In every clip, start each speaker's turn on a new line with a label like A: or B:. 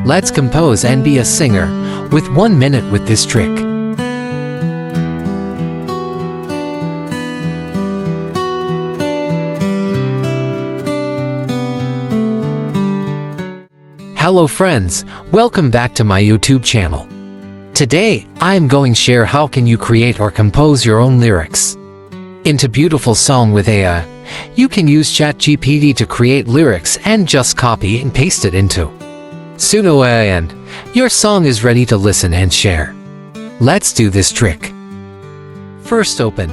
A: Let's compose and be a singer with 1 minute with this trick. Hello friends, welcome back to my YouTube channel. Today, I am going to share how can you create or compose your own lyrics into beautiful song with AI. You can use ChatGPT to create lyrics and just copy and paste it into Suno AI and your song is ready to listen and share. Let's do this trick. First open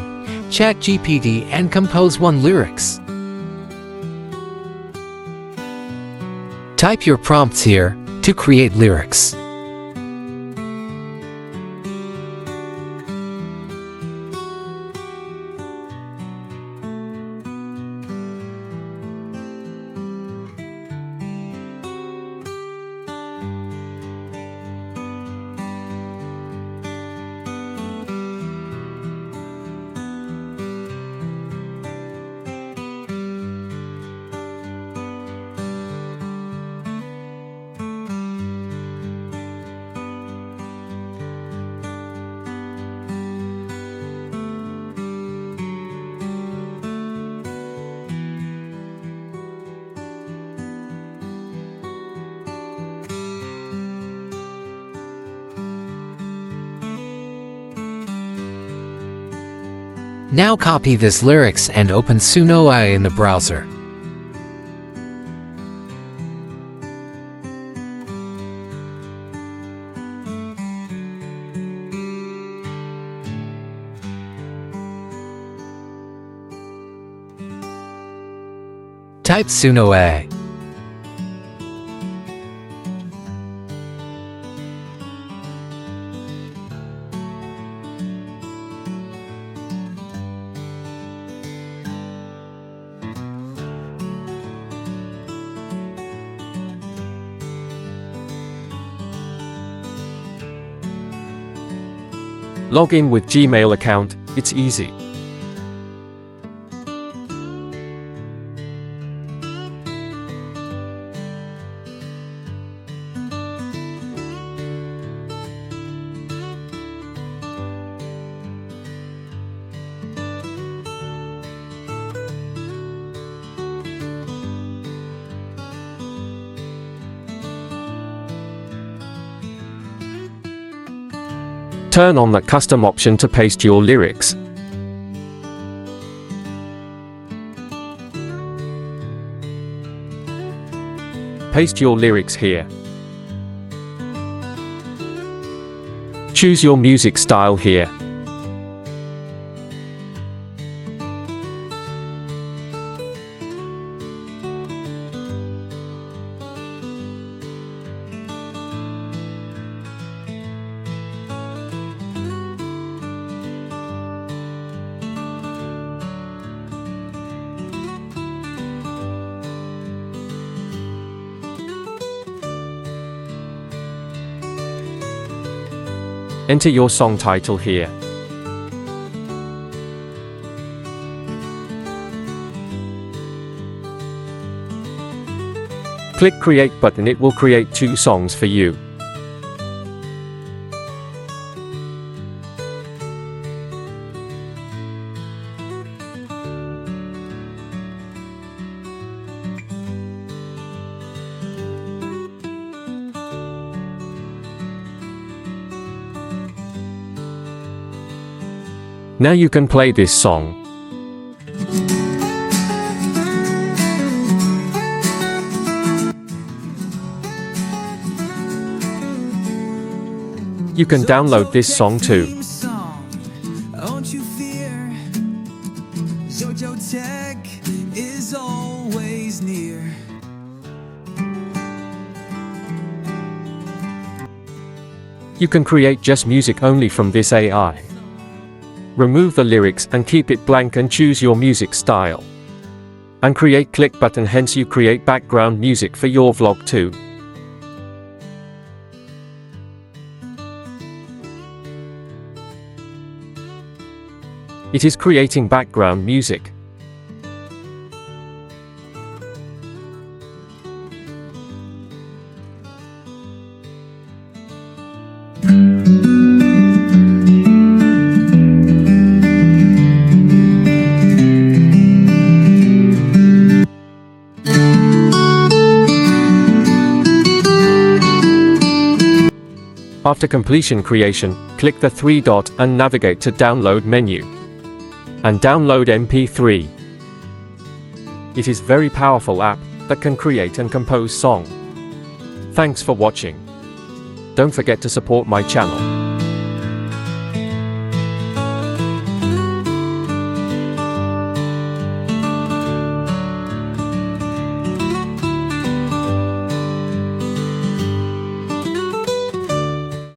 A: ChatGPT and compose one lyrics. Type your prompts here to create lyrics. Now copy this lyrics and open Suno AI in the browser. Type Suno AI.
B: Log in with Gmail account, it's easy. Turn on the custom option to paste your lyrics. Paste your lyrics here. Choose your music style here. Enter your song title here. Click Create button, it will create 2 songs for you. Now you can play this song. You can download this song too. You can create just music only from this AI. Remove the lyrics and keep it blank and choose your music style. And create click button, hence you create background music for your vlog too. It is creating background music. After completion creation, click the three dot and navigate to download menu. And download MP3. It is very powerful app that can create and compose song. Thanks for watching. Don't forget to support my channel.